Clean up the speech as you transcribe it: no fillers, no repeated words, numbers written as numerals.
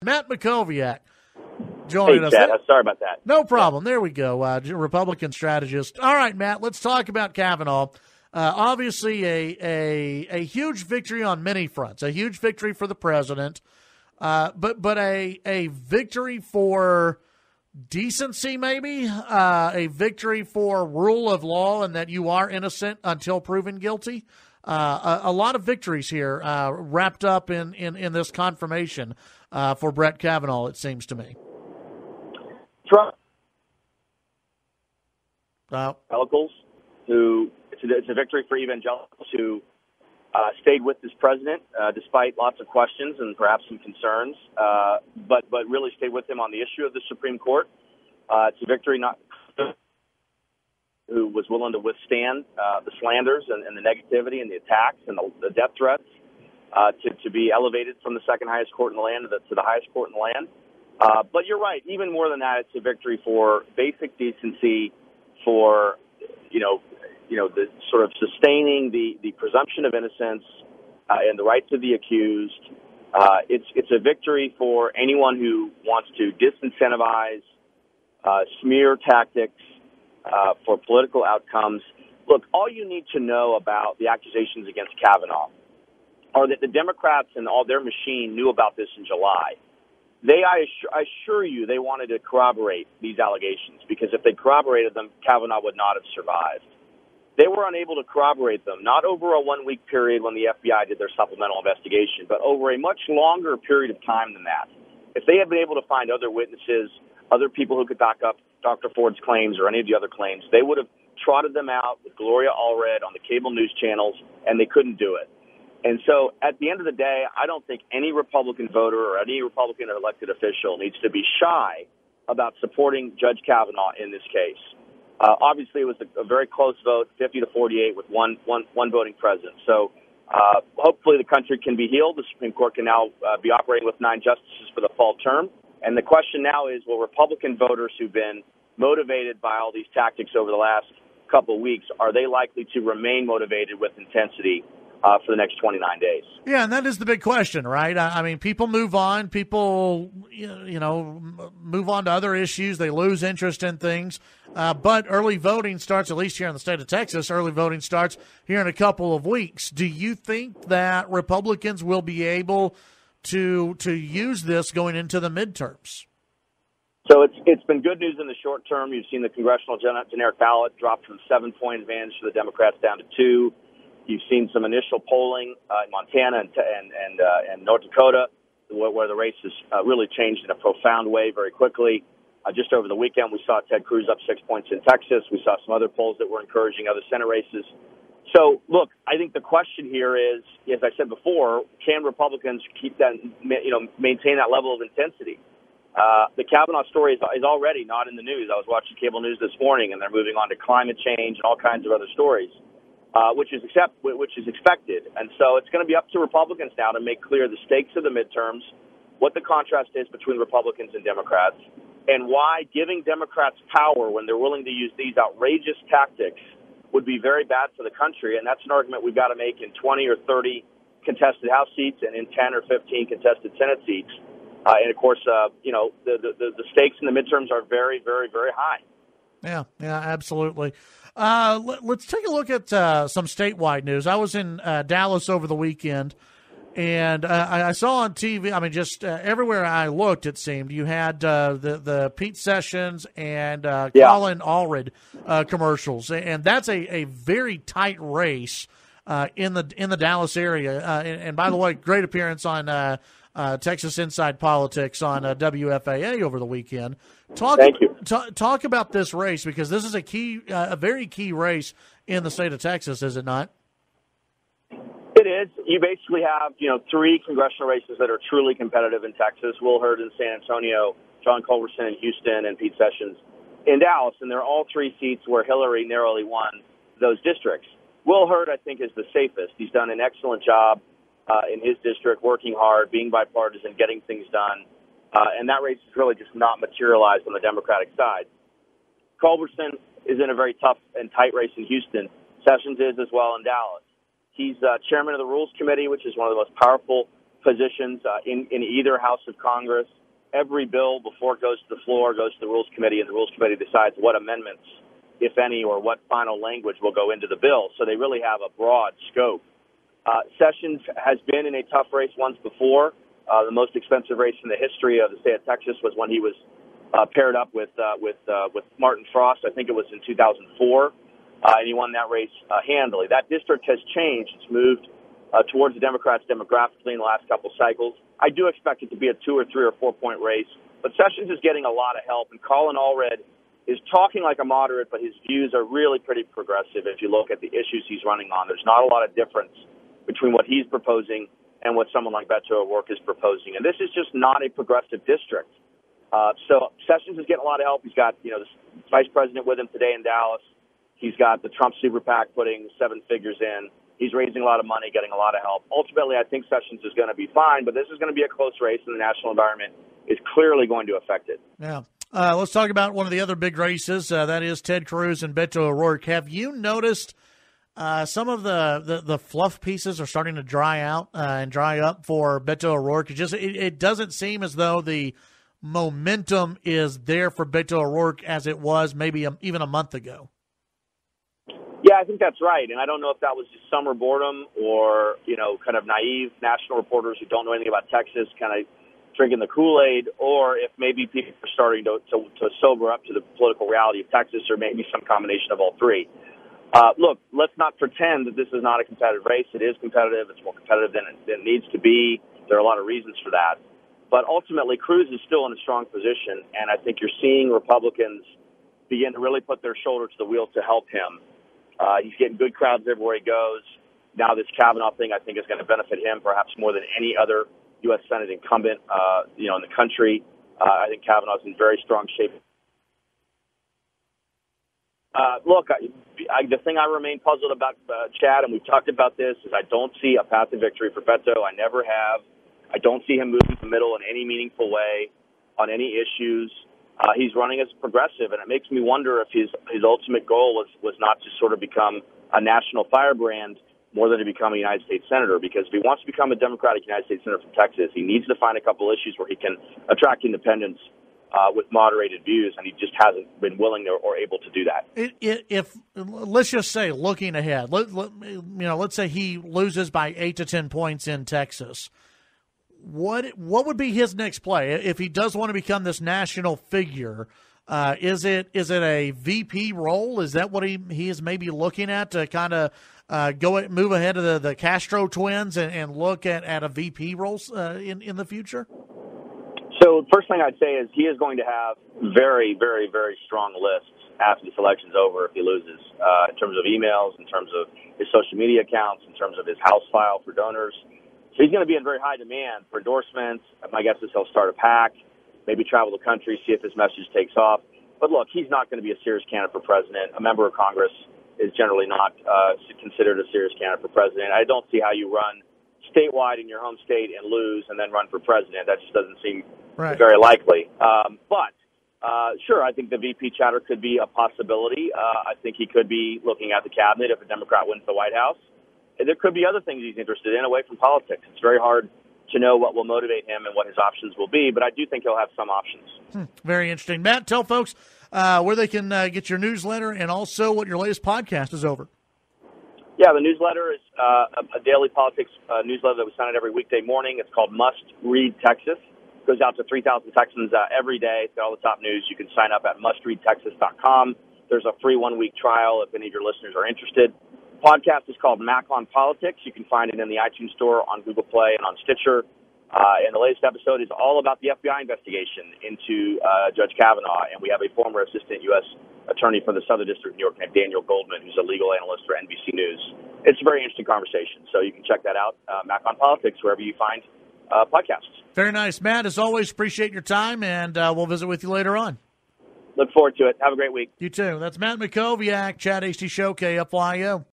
Matt Mackowiak joining us. Chad, sorry about that. No problem. There we go. Republican strategist. All right, Matt, let's talk about Kavanaugh. Obviously, a huge victory on many fronts. A huge victory for the president, but a victory for decency, maybe a victory for rule of law, and that you are innocent until proven guilty. A lot of victories here wrapped up in this confirmation for Brett Kavanaugh, it seems to me. Trump. Wow. Evangelicals it's a victory for evangelicals who stayed with this president despite lots of questions and perhaps some concerns, but really stayed with him on the issue of the Supreme Court. It's a victory not who was willing to withstand the slanders and the negativity and the attacks and the death threats to be elevated from the second highest court in the land to the highest court in the land. But you're right. Even more than that, it's a victory for basic decency, for the sort of sustaining the presumption of innocence and the rights of the accused. It's a victory for anyone who wants to disincentivize smear tactics for political outcomes. Look, all you need to know about the accusations against Kavanaugh are that the Democrats and all their machine knew about this in July. I assure you, they wanted to corroborate these allegations, because if they corroborated them, Kavanaugh would not have survived. They were unable to corroborate them, not over a 1 week period when the FBI did their supplemental investigation, but over a much longer period of time than that. If they had been able to find other witnesses, other people who could back up Dr. Ford's claims or any of the other claims, they would have trotted them out with Gloria Allred on the cable news channels, and they couldn't do it. And so at the end of the day, I don't think any Republican voter or any Republican elected official needs to be shy about supporting Judge Kavanaugh in this case. Obviously, it was a very close vote, 50-48, with one voting present. So hopefully the country can be healed. The Supreme Court can now be operating with 9 justices for the fall term. And the question now is, will Republican voters who've been motivated by all these tactics over the last couple of weeks, are they likely to remain motivated with intensity for the next 29 days? Yeah, and that is the big question, right? I mean, people move on. People, move on to other issues. They lose interest in things. But early voting starts, at least here in the state of Texas, early voting starts here in a couple of weeks. Do you think that Republicans will be able to use this going into the midterms? So it's been good news in the short term. You've seen the congressional generic ballot drop from 7-point advantage for the Democrats down to 2. You've seen some initial polling in Montana and North Dakota, where the race has really changed in a profound way very quickly. Just over the weekend, we saw Ted Cruz up 6 points in Texas. We saw some other polls that were encouraging other Senate races. So, look, I think the question here is, as I said before, can Republicans keep that, maintain that level of intensity? The Kavanaugh story is already not in the news. I was watching cable news this morning, and they're moving on to climate change and all kinds of other stories. Which is expected. And so it's going to be up to Republicans now to make clear the stakes of the midterms, what the contrast is between Republicans and Democrats, and why giving Democrats power when they're willing to use these outrageous tactics would be very bad for the country. And that's an argument we've got to make in 20 or 30 contested House seats and in 10 or 15 contested Senate seats. And, of course, the stakes in the midterms are very, very, very high. Yeah, absolutely. Let's take a look at some statewide news. I was in Dallas over the weekend, and I saw on TV, just everywhere I looked, it seemed, you had the Pete Sessions and Colin Allred commercials, and that's a very tight race in the Dallas area. And by the way, great appearance on Texas Inside Politics on WFAA over the weekend. Thank you. Talk about this race, because this is a very key race in the state of Texas, is it not? It is. You basically have, 3 congressional races that are truly competitive in Texas: Will Hurd in San Antonio, John Culberson in Houston, and Pete Sessions in Dallas. And they're all 3 seats where Hillary narrowly won those districts. Will Hurd, I think, is the safest. He's done an excellent job in his district, working hard, being bipartisan, getting things done. And that race is really just not materialized on the Democratic side. Culberson is in a very tough and tight race in Houston. Sessions is as well in Dallas. He's chairman of the Rules Committee, which is one of the most powerful positions in either House of Congress. Every bill, before it goes to the floor, goes to the Rules Committee, and the Rules Committee decides what amendments, if any, or what final language will go into the bill. So they really have a broad scope. Sessions has been in a tough race once before. The most expensive race in the history of the state of Texas was when he was paired up with Martin Frost. I think it was in 2004, and he won that race handily. That district has changed. It's moved towards the Democrats demographically in the last couple cycles. I do expect it to be a 2 or 3 or 4 point race, but Sessions is getting a lot of help, and Colin Allred is talking like a moderate, but his views are really pretty progressive if you look at the issues he's running on. There's not a lot of difference between what he's proposing and what someone like Beto O'Rourke is proposing. And this is just not a progressive district. So Sessions is getting a lot of help. He's got, the vice president with him today in Dallas. He's got the Trump super PAC putting 7 figures in. He's raising a lot of money, getting a lot of help. Ultimately, I think Sessions is going to be fine, but this is going to be a close race, and the national environment is clearly going to affect it. Yeah. Let's talk about one of the other big races. That is Ted Cruz and Beto O'Rourke. Have you noticed some of the fluff pieces are starting to dry out and dry up for Beto O'Rourke? It doesn't seem as though the momentum is there for Beto O'Rourke as it was maybe even a month ago. Yeah, I think that's right. And I don't know if that was just summer boredom or, kind of naive national reporters who don't know anything about Texas kind of drinking the Kool-Aid, or if maybe people are starting to sober up to the political reality of Texas, or maybe some combination of all three. Look, let's not pretend that this is not a competitive race. It is competitive. It's more competitive than it needs to be. There are a lot of reasons for that. But ultimately, Cruz is still in a strong position, and I think you're seeing Republicans begin to really put their shoulder to the wheel to help him. He's getting good crowds everywhere he goes. Now this Kavanaugh thing, I think, is going to benefit him perhaps more than any other U.S. Senate incumbent, in the country. I think Kavanaugh's in very strong shape. Look, the thing I remain puzzled about, Chad, and we've talked about this, is I don't see a path to victory for Beto. I never have. I don't see him moving to the middle in any meaningful way on any issues. He's running as a progressive, and it makes me wonder if his ultimate goal was not to sort of become a national firebrand more than to become a United States Senator, because if he wants to become a Democratic United States Senator from Texas, he needs to find a couple issues where he can attract independents with moderated views, and he just hasn't been willing or able to do that. If let's just say, looking ahead, let's say he loses by 8 to 10 points in Texas, what would be his next play if he does want to become this national figure? Is it a VP role? Is that what he is maybe looking at to kind of move ahead of the Castro twins and look at a VP role in the future? So the first thing I'd say is he is going to have very, very, very strong lists after this election's over if he loses, in terms of emails, in terms of his social media accounts, in terms of his House file for donors. So he's going to be in very high demand for endorsements. My guess is he'll start a PAC, maybe travel the country, see if his message takes off. But look, he's not going to be a serious candidate for president. A member of Congress is generally not considered a serious candidate for president. I don't see how you run statewide in your home state and lose and then run for president. That just doesn't seem very likely. But sure, I think the VP chatter could be a possibility. I think he could be looking at the cabinet if a Democrat wins the White House. There could be other things he's interested in away from politics. It's very hard to know what will motivate him and what his options will be, but I do think he'll have some options. Very interesting. Matt, tell folks where they can get your newsletter and also what your latest podcast is over. Yeah, the newsletter is a daily politics newsletter that we send out every weekday morning. It's called Must Read Texas. It goes out to 3,000 Texans every day. It's got all the top news. You can sign up at mustreadtexas.com. There's a free 1-week trial if any of your listeners are interested. The podcast is called Mac on Politics. You can find it in the iTunes Store, on Google Play, and on Stitcher. And the latest episode is all about the FBI investigation into Judge Kavanaugh. And we have a former assistant U.S. attorney for the Southern District of New York named Daniel Goldman, who's a legal analyst for NBC News. It's a very interesting conversation. So you can check that out, Mac on Politics, wherever you find podcasts. Very nice. Matt, as always, appreciate your time, and we'll visit with you later on. Look forward to it. Have a great week. You too. That's Matt Mackowiak, Chad Hasty Show, KFYO.